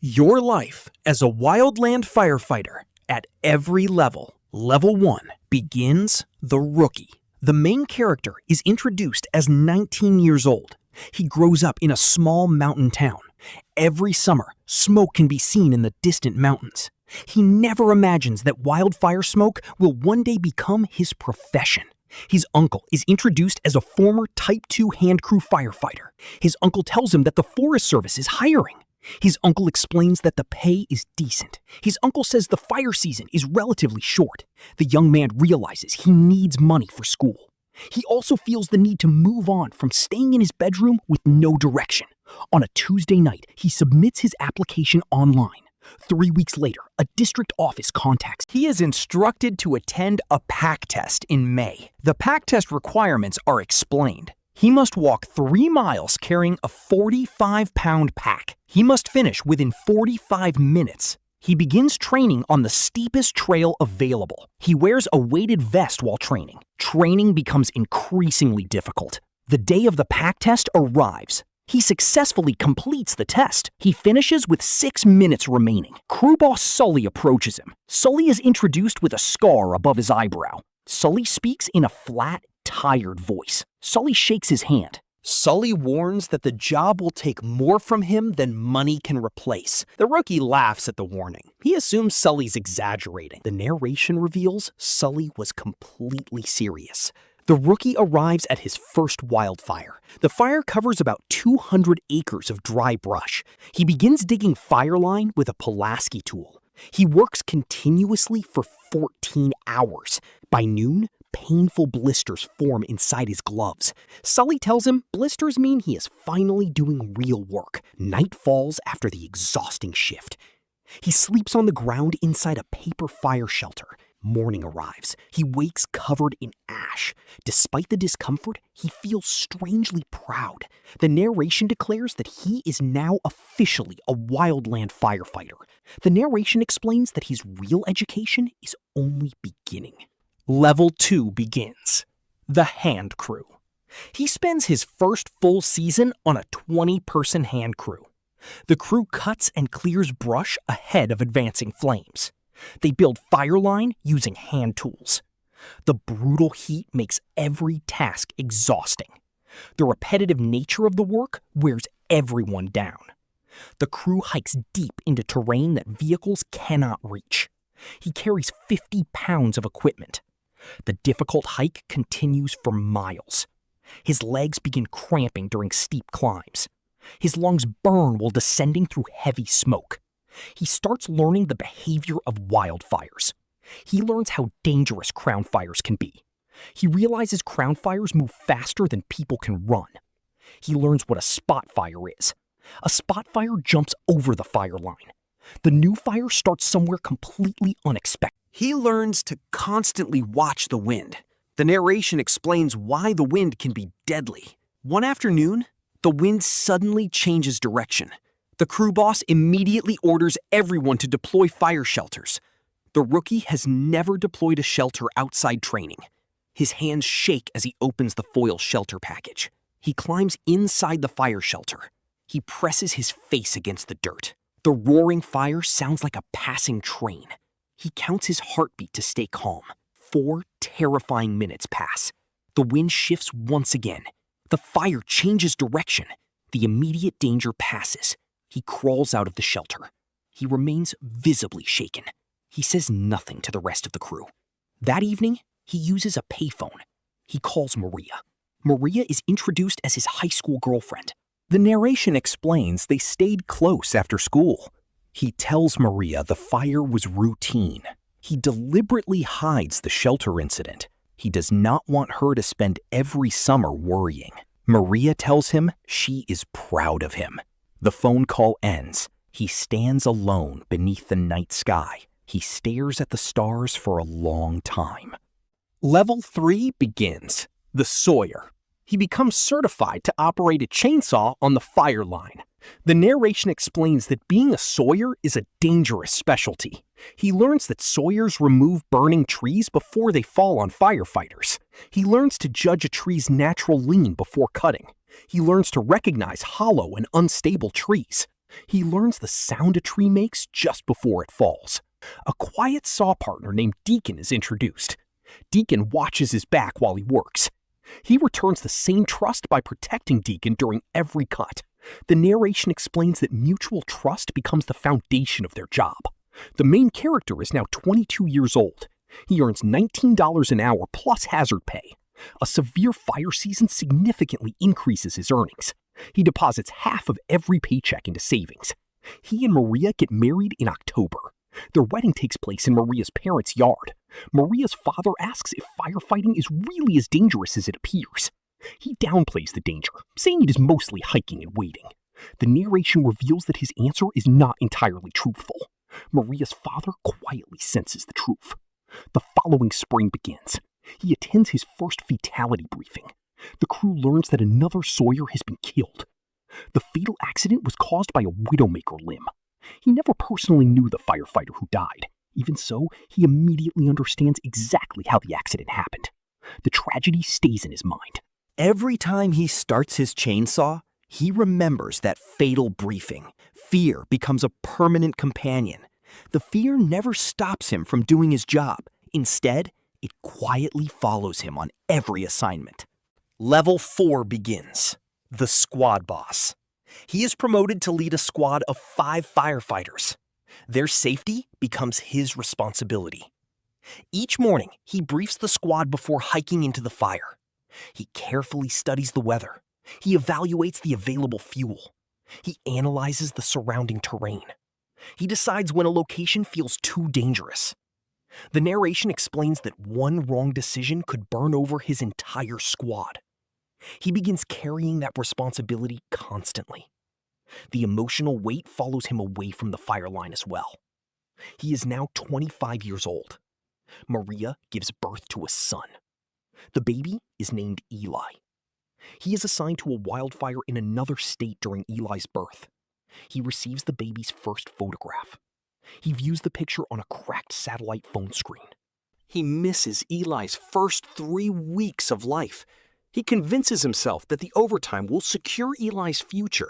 Your life as a wildland firefighter at every level. Level 1 begins the rookie. The main character is introduced as 19 years old. He grows up in a small mountain town. Every summer, smoke can be seen in the distant mountains. He never imagines that wildfire smoke will one day become his profession. His uncle is introduced as a former Type 2 hand crew firefighter. His uncle tells him that the Forest Service is hiring. His uncle explains that the pay is decent. His uncle says the fire season is relatively short. The young man realizes he needs money for school. He also feels the need to move on from staying in his bedroom with no direction. On a Tuesday night, he submits his application online. 3 weeks later, a district office contacts him. He is instructed to attend a pack test in May. The pack test requirements are explained. He must walk 3 miles carrying a 45-pound pack. He must finish within 45 minutes. He begins training on the steepest trail available. He wears a weighted vest while training. Training becomes increasingly difficult. The day of the pack test arrives. He successfully completes the test. He finishes with 6 minutes remaining. Crew boss Sully approaches him. Sully is introduced with a scar above his eyebrow. Sully speaks in a flat, tired voice. Sully shakes his hand. Sully warns that the job will take more from him than money can replace. The rookie laughs at the warning. He assumes Sully's exaggerating. The narration reveals Sully was completely serious. The rookie arrives at his first wildfire. The fire covers about 200 acres of dry brush. He begins digging fireline with a Pulaski tool. He works continuously for 14 hours. By noon, painful blisters form inside his gloves. Sully tells him blisters mean he is finally doing real work. Night falls after the exhausting shift. He sleeps on the ground inside a paper fire shelter. Morning arrives. He wakes covered in ash. Despite the discomfort, he feels strangely proud. The narration declares that he is now officially a wildland firefighter. The narration explains that his real education is only beginning. Level 2 begins. The hand crew. He spends his first full season on a 20-person hand crew. The crew cuts and clears brush ahead of advancing flames. They build fireline using hand tools. The brutal heat makes every task exhausting. The repetitive nature of the work wears everyone down. The crew hikes deep into terrain that vehicles cannot reach. He carries 50 pounds of equipment. The difficult hike continues for miles. His legs begin cramping during steep climbs. His lungs burn while descending through heavy smoke. He starts learning the behavior of wildfires. He learns how dangerous crown fires can be. He realizes crown fires move faster than people can run. He learns what a spot fire is. A spot fire jumps over the fire line. The new fire starts somewhere completely unexpected. He learns to constantly watch the wind. The narration explains why the wind can be deadly. One afternoon, the wind suddenly changes direction. The crew boss immediately orders everyone to deploy fire shelters. The rookie has never deployed a shelter outside training. His hands shake as he opens the foil shelter package. He climbs inside the fire shelter. He presses his face against the dirt. The roaring fire sounds like a passing train. He counts his heartbeat to stay calm. 4 terrifying minutes pass. The wind shifts once again. The fire changes direction. The immediate danger passes. He crawls out of the shelter. He remains visibly shaken. He says nothing to the rest of the crew. That evening, he uses a payphone. He calls Maria. Maria is introduced as his high school girlfriend. The narration explains they stayed close after school. He tells Maria the fire was routine. He deliberately hides the shelter incident. He does not want her to spend every summer worrying. Maria tells him she is proud of him. The phone call ends. He stands alone beneath the night sky. He stares at the stars for a long time. Level 3 begins. The sawyer. He becomes certified to operate a chainsaw on the fire line. The narration explains that being a sawyer is a dangerous specialty. He learns that sawyers remove burning trees before they fall on firefighters. He learns to judge a tree's natural lean before cutting. He learns to recognize hollow and unstable trees. He learns the sound a tree makes just before it falls. A quiet saw partner named Deacon is introduced. Deacon watches his back while he works. He returns the same trust by protecting Deacon during every cut. The narration explains that mutual trust becomes the foundation of their job. The main character is now 22 years old. He earns $19 an hour plus hazard pay. A severe fire season significantly increases his earnings. He deposits half of every paycheck into savings. He and Maria get married in October. Their wedding takes place in Maria's parents' yard. Maria's father asks if firefighting is really as dangerous as it appears. He downplays the danger, saying it is mostly hiking and wading. The narration reveals that his answer is not entirely truthful. Maria's father quietly senses the truth. The following spring begins. He attends his first fatality briefing. The crew learns that another Sawyer has been killed. The fatal accident was caused by a widowmaker limb. He never personally knew the firefighter who died. Even so, he immediately understands exactly how the accident happened. The tragedy stays in his mind. Every time he starts his chainsaw, he remembers that fatal briefing. Fear becomes a permanent companion. The fear never stops him from doing his job. Instead, it quietly follows him on every assignment. Level 4 begins. The Squad Boss. He is promoted to lead a squad of 5 firefighters. Their safety becomes his responsibility. Each morning, he briefs the squad before hiking into the fire. He carefully studies the weather. He evaluates the available fuel. He analyzes the surrounding terrain. He decides when a location feels too dangerous. The narration explains that one wrong decision could burn over his entire squad. He begins carrying that responsibility constantly. The emotional weight follows him away from the fire line as well. He is now 25 years old. Maria gives birth to a son. The baby is named Eli. He is assigned to a wildfire in another state during Eli's birth. He receives the baby's first photograph. He views the picture on a cracked satellite phone screen. He misses Eli's first 3 weeks of life. He convinces himself that the overtime will secure Eli's future.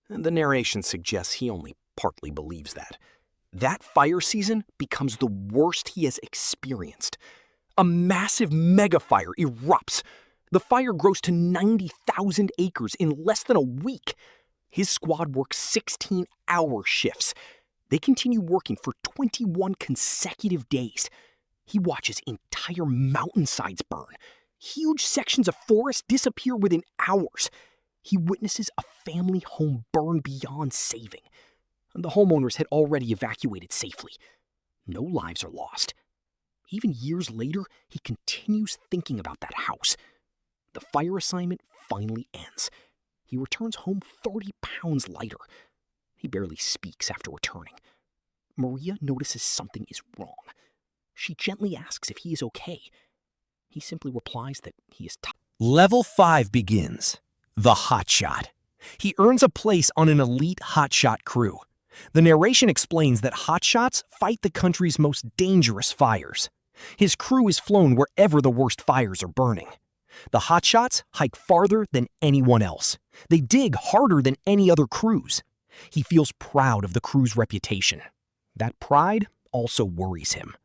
The narration suggests he only partly believes that. That fire season becomes the worst he has experienced. A massive mega-fire erupts. The fire grows to 90,000 acres in less than a week. His squad works 16-hour shifts. They continue working for 21 consecutive days. He watches entire mountainsides burn. Huge sections of forest disappear within hours. He witnesses a family home burn beyond saving. The homeowners had already evacuated safely. No lives are lost. Even years later, he continues thinking about that house. The fire assignment finally ends. He returns home 30 pounds lighter. He barely speaks after returning. Maria notices something is wrong. She gently asks if he is okay. He simply replies that he is tired. Level 5 begins. The Hotshot. He earns a place on an elite hotshot crew. The narration explains that hotshots fight the country's most dangerous fires. His crew is flown wherever the worst fires are burning. The hotshots hike farther than anyone else. They dig harder than any other crews. He feels proud of the crew's reputation. That pride also worries him.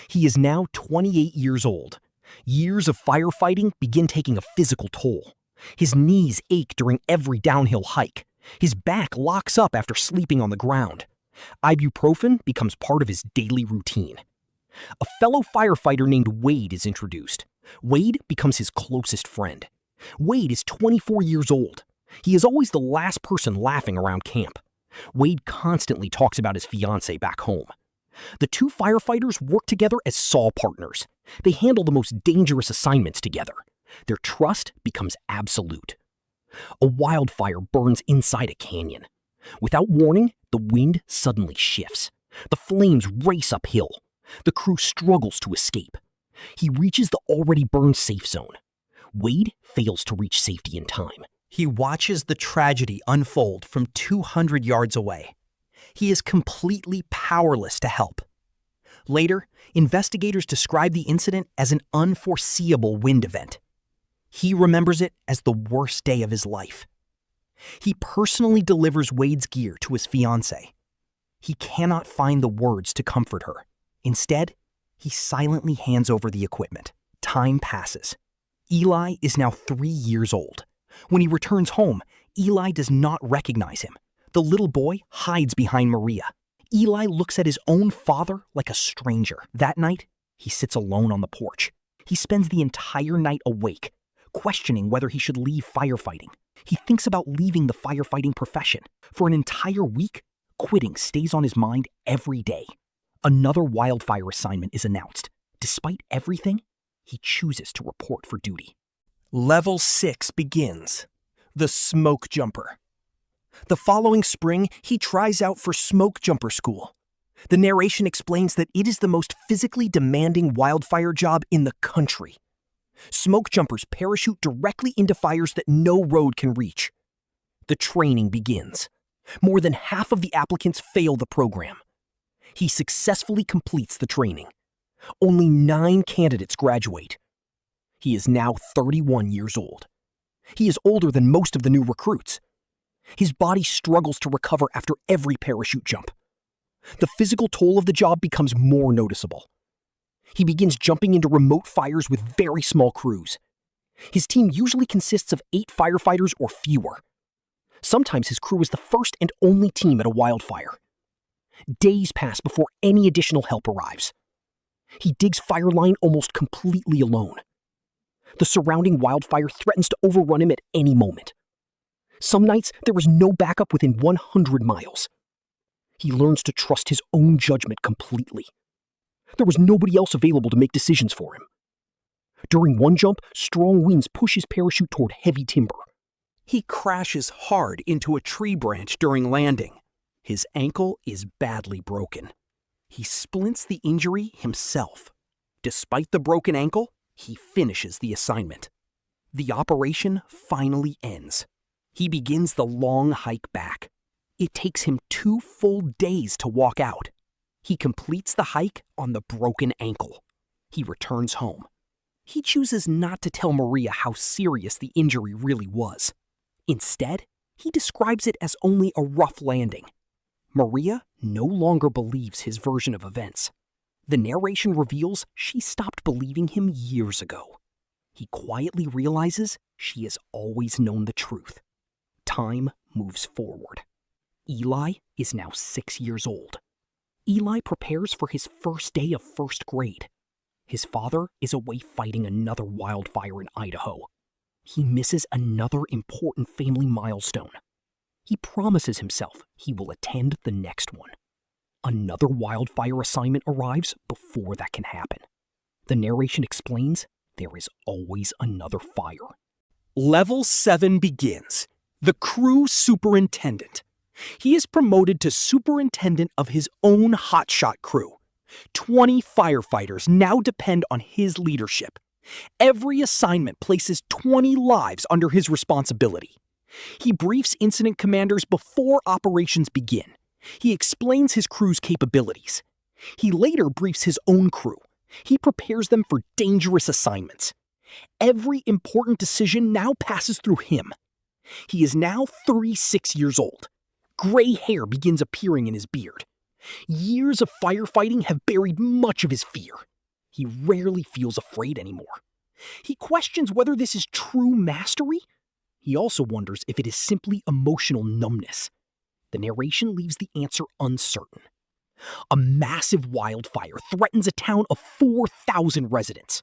He is now 28 years old. Years of firefighting begin taking a physical toll. His knees ache during every downhill hike. His back locks up after sleeping on the ground. Ibuprofen becomes part of his daily routine. A fellow firefighter named Wade is introduced. Wade becomes his closest friend. Wade is 24 years old. He is always the last person laughing around camp. Wade constantly talks about his fiancée back home. The 2 firefighters work together as saw partners. They handle the most dangerous assignments together. Their trust becomes absolute. A wildfire burns inside a canyon. Without warning, the wind suddenly shifts. The flames race uphill. The crew struggles to escape. He reaches the already burned safe zone. Wade fails to reach safety in time. He watches the tragedy unfold from 200 yards away. He is completely powerless to help. Later, investigators describe the incident as an unforeseeable wind event. He remembers it as the worst day of his life. He personally delivers Wade's gear to his fiancée. He cannot find the words to comfort her. Instead, he silently hands over the equipment. Time passes. Eli is now 3 years old. When he returns home, Eli does not recognize him. The little boy hides behind Maria. Eli looks at his own father like a stranger. That night, he sits alone on the porch. He spends the entire night awake, questioning whether he should leave firefighting. He thinks about leaving the firefighting profession. For an entire week, quitting stays on his mind every day. Another wildfire assignment is announced. Despite everything, he chooses to report for duty. Level 6 begins. The smoke jumper. The following spring, he tries out for smoke jumper school. The narration explains that it is the most physically demanding wildfire job in the country. Smoke jumpers parachute directly into fires that no road can reach. The training begins. More than half of the applicants fail the program. He successfully completes the training. Only 9 candidates graduate. He is now 31 years old. He is older than most of the new recruits. His body struggles to recover after every parachute jump. The physical toll of the job becomes more noticeable. He begins jumping into remote fires with very small crews. His team usually consists of 8 firefighters or fewer. Sometimes his crew is the first and only team at a wildfire. Days pass before any additional help arrives. He digs fireline almost completely alone. The surrounding wildfire threatens to overrun him at any moment. Some nights, there is no backup within 100 miles. He learns to trust his own judgment completely. There was nobody else available to make decisions for him. During one jump, strong winds push his parachute toward heavy timber. He crashes hard into a tree branch during landing. His ankle is badly broken. He splints the injury himself. Despite the broken ankle, he finishes the assignment. The operation finally ends. He begins the long hike back. It takes him 2 full days to walk out. He completes the hike on the broken ankle. He returns home. He chooses not to tell Maria how serious the injury really was. Instead, he describes it as only a rough landing. Maria no longer believes his version of events. The narration reveals she stopped believing him years ago. He quietly realizes she has always known the truth. Time moves forward. Eli is now 6 years old. Eli prepares for his first day of first grade. His father is away fighting another wildfire in Idaho. He misses another important family milestone. He promises himself he will attend the next one. Another wildfire assignment arrives before that can happen. The narration explains there is always another fire. Level 7 begins. The crew superintendent. He is promoted to superintendent of his own hotshot crew. 20 firefighters now depend on his leadership. Every assignment places 20 lives under his responsibility. He briefs incident commanders before operations begin. He explains his crew's capabilities. He later briefs his own crew. He prepares them for dangerous assignments. Every important decision now passes through him. He is now 36 years old. Gray hair begins appearing in his beard. Years of firefighting have buried much of his fear. He rarely feels afraid anymore. He questions whether this is true mastery. He also wonders if it is simply emotional numbness. The narration leaves the answer uncertain. A massive wildfire threatens a town of 4,000 residents.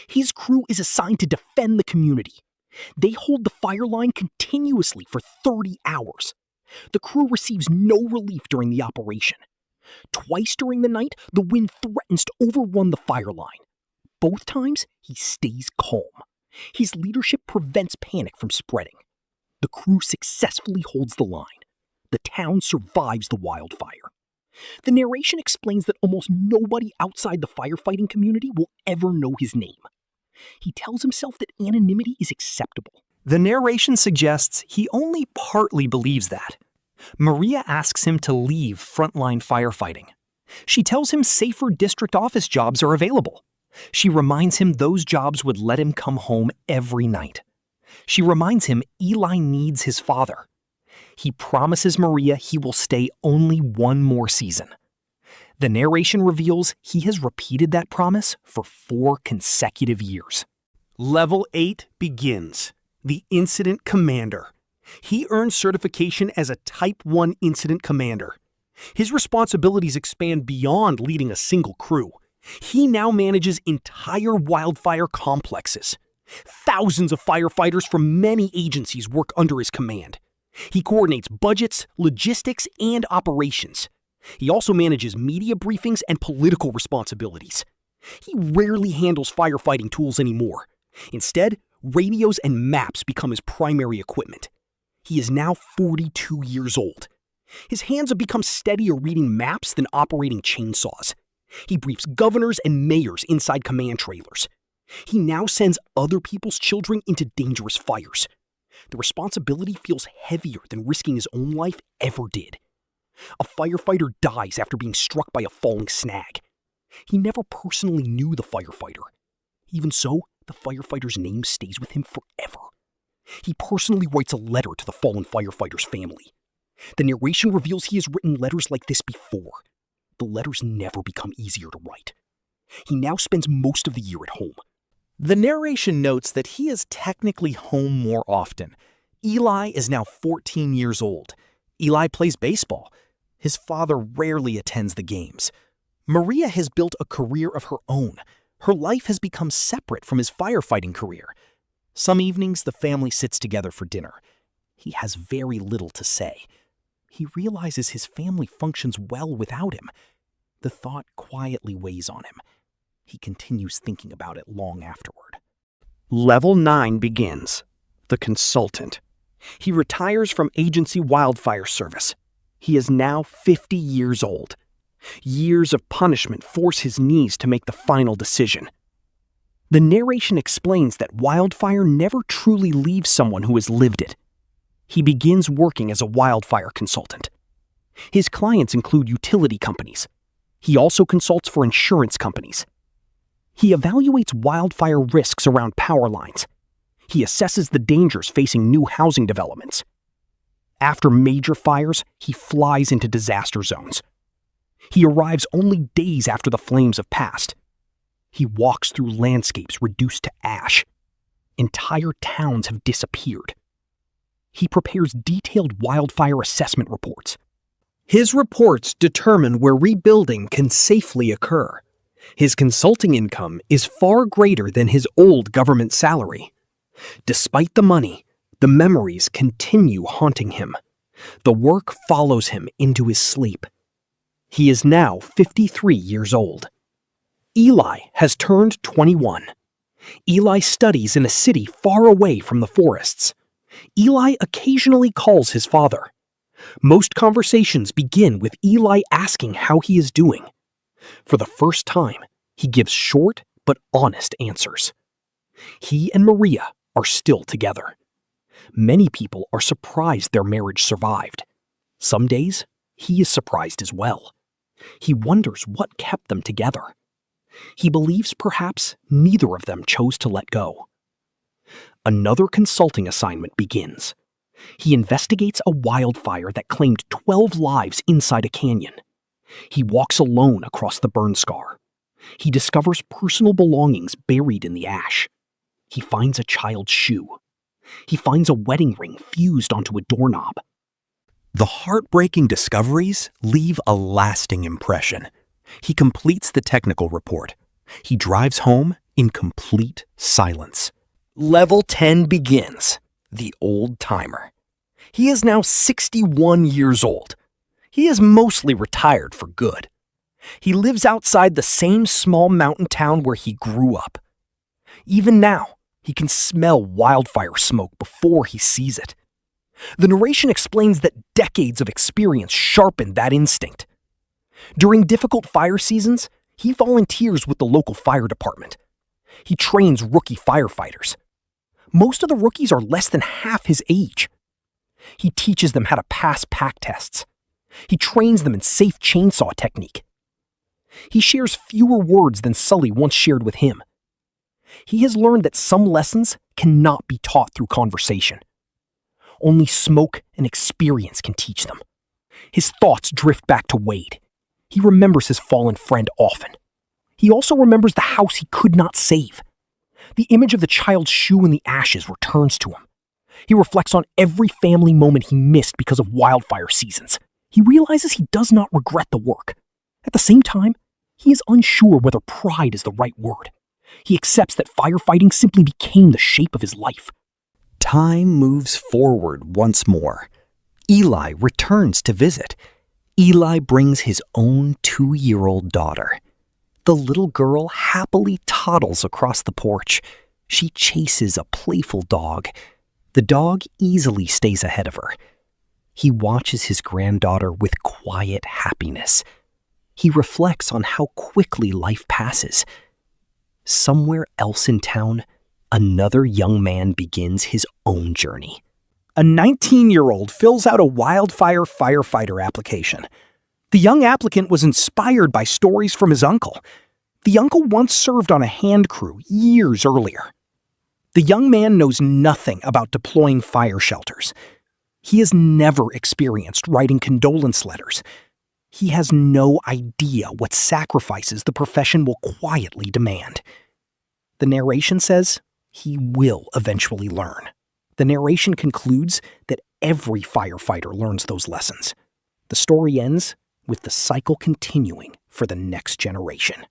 His crew is assigned to defend the community. They hold the fire line continuously for 30 hours. The crew receives no relief during the operation. Twice during the night, the wind threatens to overrun the fire line. Both times, he stays calm. His leadership prevents panic from spreading. The crew successfully holds the line. The town survives the wildfire. The narration explains that almost nobody outside the firefighting community will ever know his name. He tells himself that anonymity is acceptable. The narration suggests he only partly believes that. Maria asks him to leave frontline firefighting. She tells him safer district office jobs are available. She reminds him those jobs would let him come home every night. She reminds him Eli needs his father. He promises Maria he will stay only one more season. The narration reveals he has repeated that promise for 4 consecutive years. Level 8 begins. The Incident Commander. He earns certification as a Type 1 Incident Commander. His responsibilities expand beyond leading a single crew. He now manages entire wildfire complexes. Thousands of firefighters from many agencies work under his command. He coordinates budgets, logistics, and operations. He also manages media briefings and political responsibilities. He rarely handles firefighting tools anymore. Instead, radios and maps become his primary equipment. He is now 42 years old. His hands have become steadier reading maps than operating chainsaws. He briefs governors and mayors inside command trailers. He now sends other people's children into dangerous fires. The responsibility feels heavier than risking his own life ever did. A firefighter dies after being struck by a falling snag. He never personally knew the firefighter. Even so, the firefighter's name stays with him forever. He personally writes a letter to the fallen firefighter's family. The narration reveals he has written letters like this before. The letters never become easier to write. He now spends most of the year at home. The narration notes that he is technically home more often. Eli is now 14 years old. Eli plays baseball. His father rarely attends the games. Maria has built a career of her own. Her life has become separate from his firefighting career. Some evenings, the family sits together for dinner. He has very little to say. He realizes his family functions well without him. The thought quietly weighs on him. He continues thinking about it long afterward. Level 9 begins. The Consultant. He retires from Agency Wildfire Service. He is now 50 years old. Years of punishment force his knees to make the final decision. The narration explains that wildfire never truly leaves someone who has lived it. He begins working as a wildfire consultant. His clients include utility companies. He also consults for insurance companies. He evaluates wildfire risks around power lines. He assesses the dangers facing new housing developments. After major fires, he flies into disaster zones. He arrives only days after the flames have passed. He walks through landscapes reduced to ash. Entire towns have disappeared. He prepares detailed wildfire assessment reports. His reports determine where rebuilding can safely occur. His consulting income is far greater than his old government salary. Despite the money, the memories continue haunting him. The work follows him into his sleep. He is now 53 years old. Eli has turned 21. Eli studies in a city far away from the forests. Eli occasionally calls his father. Most conversations begin with Eli asking how he is doing. For the first time, he gives short but honest answers. He and Maria are still together. Many people are surprised their marriage survived. Some days, he is surprised as well. He wonders what kept them together. He believes perhaps neither of them chose to let go. Another consulting assignment begins. He investigates a wildfire that claimed 12 lives inside a canyon. He walks alone across the burn scar. He discovers personal belongings buried in the ash. He finds a child's shoe. He finds a wedding ring fused onto a doorknob. The heartbreaking discoveries leave a lasting impression. He completes the technical report. He drives home in complete silence. Level 10 begins. The Old Timer. He is now 61 years old. He is mostly retired for good. He lives outside the same small mountain town where he grew up. Even now, he can smell wildfire smoke before he sees it. The narration explains that decades of experience sharpened that instinct. During difficult fire seasons, he volunteers with the local fire department. He trains rookie firefighters. Most of the rookies are less than half his age. He teaches them how to pass pack tests. He trains them in safe chainsaw technique. He shares fewer words than Sully once shared with him. He has learned that some lessons cannot be taught through conversation. Only smoke and experience can teach them. His thoughts drift back to Wade. He remembers his fallen friend often. He also remembers the house he could not save. The image of the child's shoe in the ashes returns to him. He reflects on every family moment he missed because of wildfire seasons. He realizes he does not regret the work. At the same time, he is unsure whether pride is the right word. He accepts that firefighting simply became the shape of his life. Time moves forward once more. Eli returns to visit. Eli brings his own 2-year-old daughter. The little girl happily toddles across the porch. She chases a playful dog. The dog easily stays ahead of her. He watches his granddaughter with quiet happiness. He reflects on how quickly life passes. Somewhere else in town, another young man begins his own journey. A 19-year-old fills out a wildfire firefighter application. The young applicant was inspired by stories from his uncle. The uncle once served on a hand crew years earlier. The young man knows nothing about deploying fire shelters. He has never experienced writing condolence letters. He has no idea what sacrifices the profession will quietly demand. The narration says he will eventually learn. The narration concludes that every firefighter learns those lessons. The story ends with the cycle continuing for the next generation.